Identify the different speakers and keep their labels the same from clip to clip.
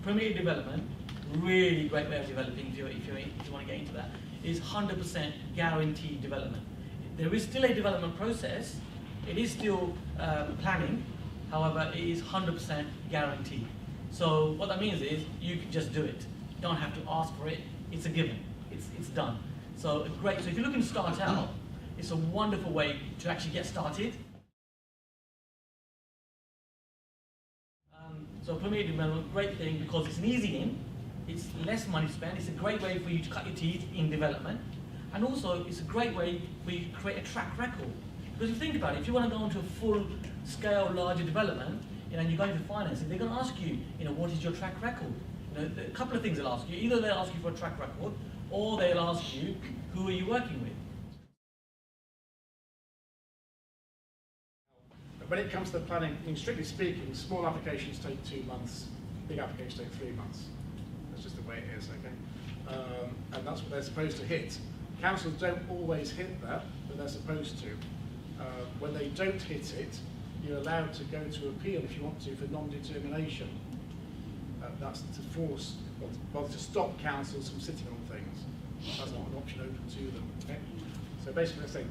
Speaker 1: permitted development, really great way of developing if you want to get into that, is 100% guaranteed development. There is still a development process, it is still planning, however, it is 100% guaranteed. So what that means is you can just do it. You don't have to ask for it, it's a given, it's done. So great, so if you're looking to start out, it's a wonderful way to actually get started. So permitted development, great thing because it's an easy in, it's less money spent, it's a great way for you to cut your teeth in development, and also it's a great way for you to create a track record. Because if you think about it, if you want to go into a full-scale, larger development, and you're going to financing, they're going to ask you, what is your track record? A couple of things they'll ask you. Either they'll ask you for a track record, or they'll ask you, who are you working with?
Speaker 2: When it comes to the planning, strictly speaking, small applications take 2 months, big applications take 3 months. That's just the way it is, okay? And that's what they're supposed to hit. Councils don't always hit that, but they're supposed to. When they don't hit it, you're allowed to go to appeal if you want to for non-determination. That's to force, well, to stop councils from sitting on things. That's not an option open to them. Okay? So basically, they're saying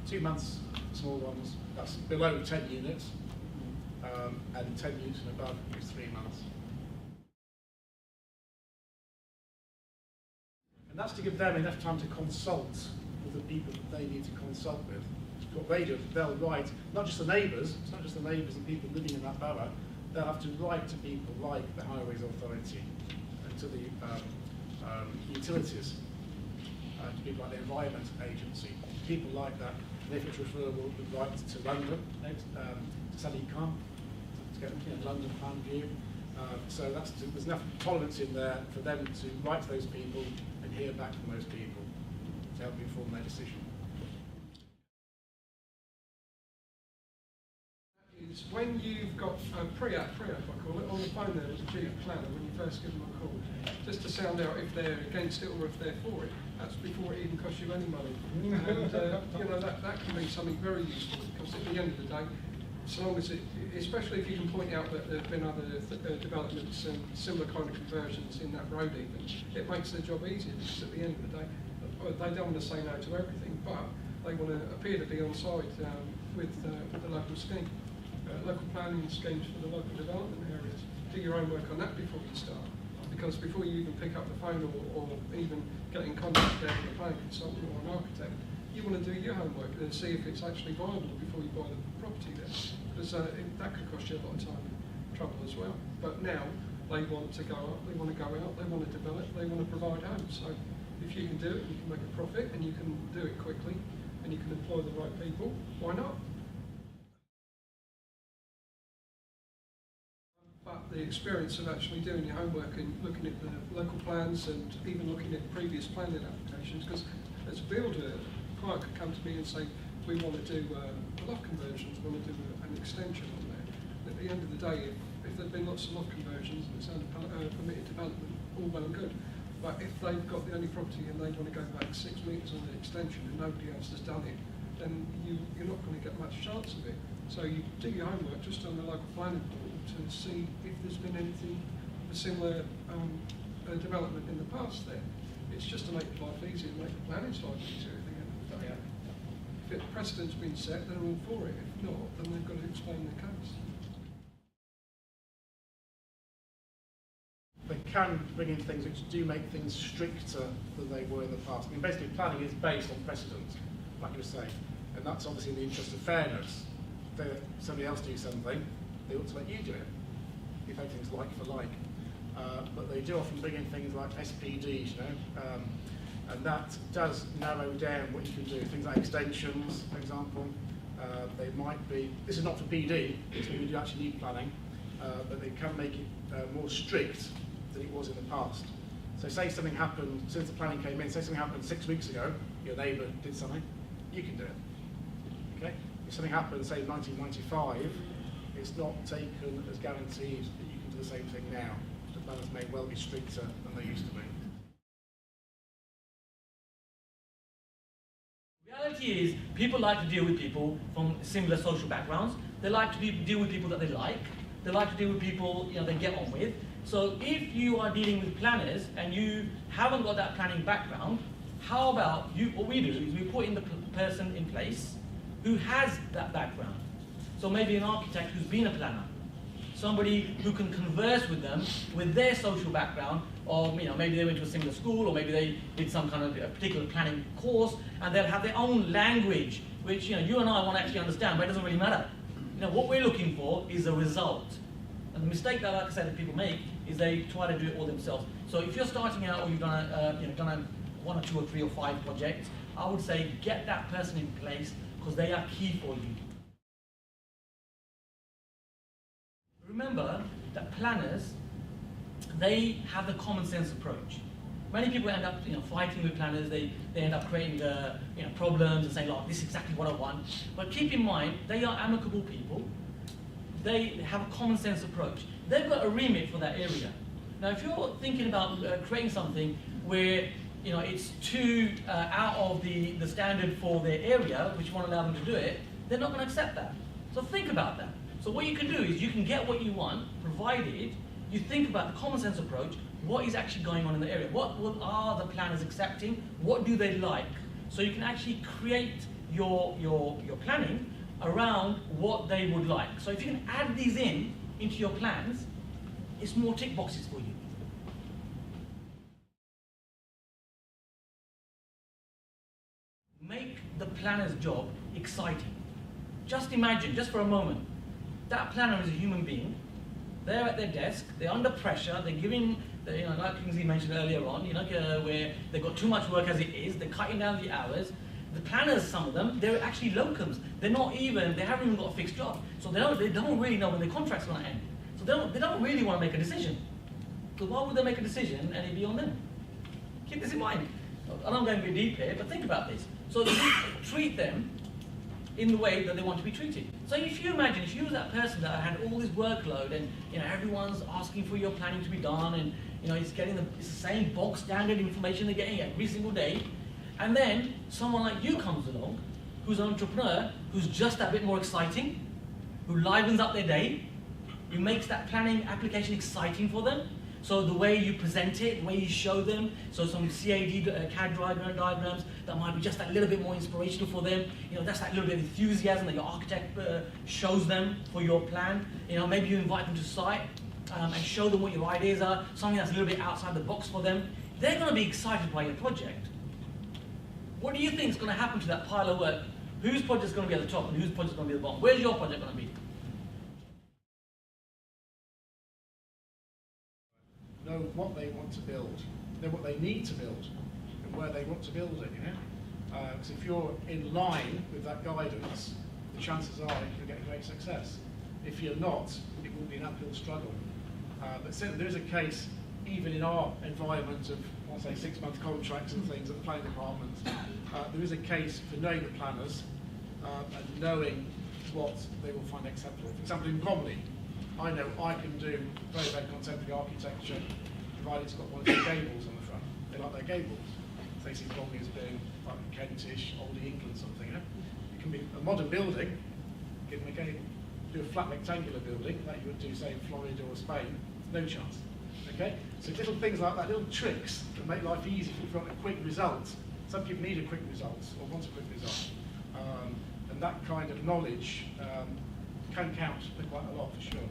Speaker 2: 2 months, small ones, that's below 10 units, and 10 units and above is 3 months. And that's to give them enough time to consult with the people that they need to consult with. What they do, they'll write, not just the neighbours, it's not just the neighbours and people living in that borough, they'll have to write to people like the Highways Authority and to the utilities, to people like the Environment Agency, people like that. And if it's referable, we'd write to London, to Sally Khan, to get London plan view. So there's enough tolerance in there for them to write to those people and hear back from those people to help inform their decision.
Speaker 3: When you've got a pre-app, I call it, on the phone there as a chief planner when you first give them a call, just to sound out if they're against it or if they're for it. That's before it even costs you any money. And that can be something very useful because at the end of the day, so long as especially if you can point out that there have been other developments and similar kind of conversions in that road even, it makes their job easier because at the end of the day, they don't want to say no to everything, but they want to appear to be on side with the local scheme. Local planning schemes for the local development areas. Do your own work on that before you start, because before you even pick up the phone or even get in contact with a planning consultant or an architect, you want to do your homework and see if it's actually viable before you buy the property there, because that could cost you a lot of time and trouble as well. But now they want to go up, they want to go out, they want to develop, they want to provide homes. So if you can do it, you can make a profit and you can do it quickly and you can employ the right people, why not? But the experience of actually doing your homework and looking at the local plans and even looking at previous planning applications, because as a builder, a client could come to me and say, we want to do a loft conversions, we want to do an extension on there. And at the end of the day, if there've been lots of loft conversions and it's under permitted development, all well and good. But if they've got the only property and they want to go back 6 metres on the extension and nobody else has done it, then you're not going to get much chance of it. So you do your homework just on the local planning board to see if there's been anything of a similar development in the past there. It's just to make life easier, make the planning's life easier at the end of the day. Yeah. If the precedent's been set, they're all for it. If not, then they've got to explain their case.
Speaker 2: They can bring in things which do make things stricter than they were in the past. I mean, basically planning is based on precedent, like you were saying, and that's obviously in the interest of fairness. If somebody else do something, they ought to let you do it, if everything's like for like. But they do often bring in things like SPDs, and that does narrow down what you can do. Things like extensions, for example. They might be, this is not for PD, it's when you do actually need planning, but they can make it more strict than it was in the past. So say something happened, since the planning came in, say something happened 6 weeks ago, your neighbour did something, you can do it. Okay? If something happened, say in 1995, it's not taken as guaranteed that you can do the same thing now. The planners may well be stricter than they used to be.
Speaker 1: The reality is, people like to deal with people from similar social backgrounds. They like to deal with people that they like. They like to deal with people they get on with. So if you are dealing with planners and you haven't got that planning background, how about what we do is we put in the person in place who has that background. So maybe an architect who's been a planner, somebody who can converse with them with their social background, or maybe they went to a similar school, or maybe they did some kind of a particular planning course, and they'll have their own language, which you and I want to actually understand, but it doesn't really matter. What we're looking for is a result. And the mistake that, like I said, that people make is they try to do it all themselves. So if you're starting out or you've done a 1 or 2 or 3 or 5 projects, I would say get that person in place because they are key for you. Remember that planners, they have the common sense approach. Many people end up fighting with planners, they end up creating problems and saying, look, this is exactly what I want. But keep in mind, they are amicable people. They have a common sense approach. They've got a remit for that area. Now, if you're thinking about creating something where it's too out of the standard for their area, which won't allow them to do it, they're not going to accept that. So think about that. So what you can do is you can get what you want, provided you think about the common sense approach, what is actually going on in the area, what are the planners accepting, what do they like, so you can actually create your planning around what they would like. So if you can add these into your plans, it's more tick boxes for you. Make the planner's job exciting. Just imagine, just for a moment, that planner is a human being. They're at their desk, they're under pressure, they're giving, like Kingsley mentioned earlier on, where they've got too much work as it is, they're cutting down the hours. The planners, some of them, they're actually locums. They haven't even got a fixed job. So they don't really know when their contract's going to end. So they don't really want to make a decision. So why would they make a decision and it be on them? Keep this in mind. I know I'm going a bit deep here, but think about this. So treat them in the way that they want to be treated. So if you imagine, if you were that person that had all this workload and everyone's asking for your planning to be done and it's the same bog standard information they're getting every single day, and then someone like you comes along, who's an entrepreneur, who's just that bit more exciting, who livens up their day, who makes that planning application exciting for them. So the way you present it, the way you show them, so some CAD diagrams that might be just that little bit more inspirational for them. That's that little bit of enthusiasm that your architect shows them for your plan. Maybe you invite them to site and show them what your ideas are, something that's a little bit outside the box for them. They're going to be excited by your project. What do you think is going to happen to that pile of work? Whose project is going to be at the top and whose project is going to be at the bottom? Where's your project going to be?
Speaker 2: Know what they want to build, know what they need to build, and where they want to build it, Because if you're in line with that guidance, the chances are you'll get great success. If you're not, it will be an uphill struggle. But certainly there is a case, even in our environment of, I'll say, 6-month contracts and things at the planning department, there is a case for knowing the planners and knowing what they will find acceptable. For example, in Bromley, I know I can do very, very contemporary architecture, provided it's got one of the gables on the front. They like their gables. So they see Bromley as being like Kentish, Old England sort of thing. It can be a modern building, give them a gable. Do a flat rectangular building, like you would do, say, in Florida or Spain, no chance. Okay? So little things like that, little tricks that make life easy if you want a quick result. Some people need a quick result, or want a quick result. And that kind of knowledge can count for quite a lot, for sure.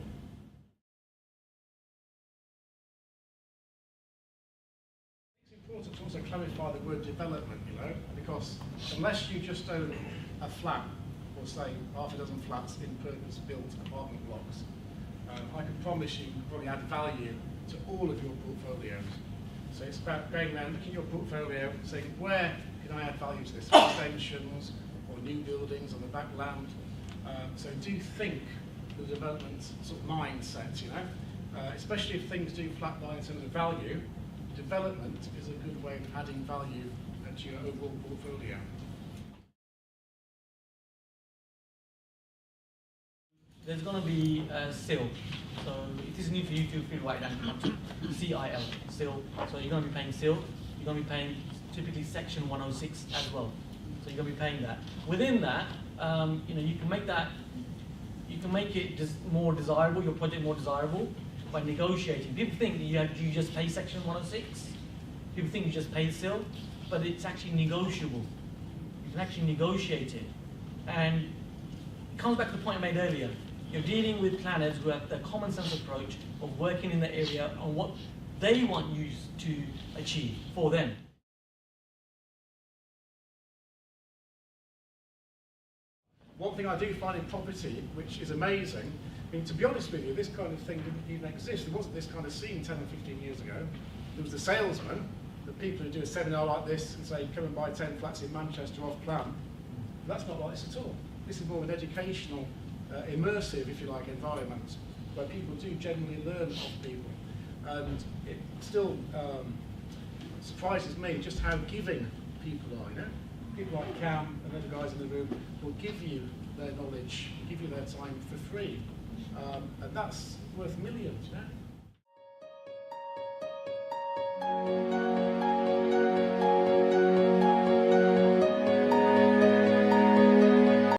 Speaker 2: It's important to also clarify the word development, because unless you just own a flat, or say half a dozen flats in purpose-built apartment blocks, I can promise you can probably add value to all of your portfolios. So it's about going around, looking at your portfolio and saying, where can I add value to this? Extensions or new buildings on the back land. So do think the development sort of mindset, especially if things do flatline in terms of value. Development is a good way of adding value to your overall portfolio.
Speaker 1: There's going to be a CIL. So it is new for you to feel right down to CIL, CIL. So you're going to be paying CIL. You're going to be paying typically Section 106 as well. So you're going to be paying that. Within that, you can make it more desirable, your project more desirable. by negotiating. People think that you just pay Section 106. People think you just pay the SIL, but it's actually negotiable. You can actually negotiate it. And it comes back to the point I made earlier. You're dealing with planners who have the common sense approach of working in the area on what they want you to achieve for them.
Speaker 2: One thing I do find in property, which is amazing, I mean, to be honest with you, this kind of thing didn't even exist. There wasn't this kind of scene 10 or 15 years ago. There was the salesman, the people who do a seminar like this and say, come and buy 10 flats in Manchester off plan. That's not like this at all. This is more of an educational, immersive, if you like, environment, where people do genuinely learn of people. And it still surprises me just how giving people are, you know? People like Cam and other guys in the room will give you their knowledge, give you their time for free. And that's worth millions, you know?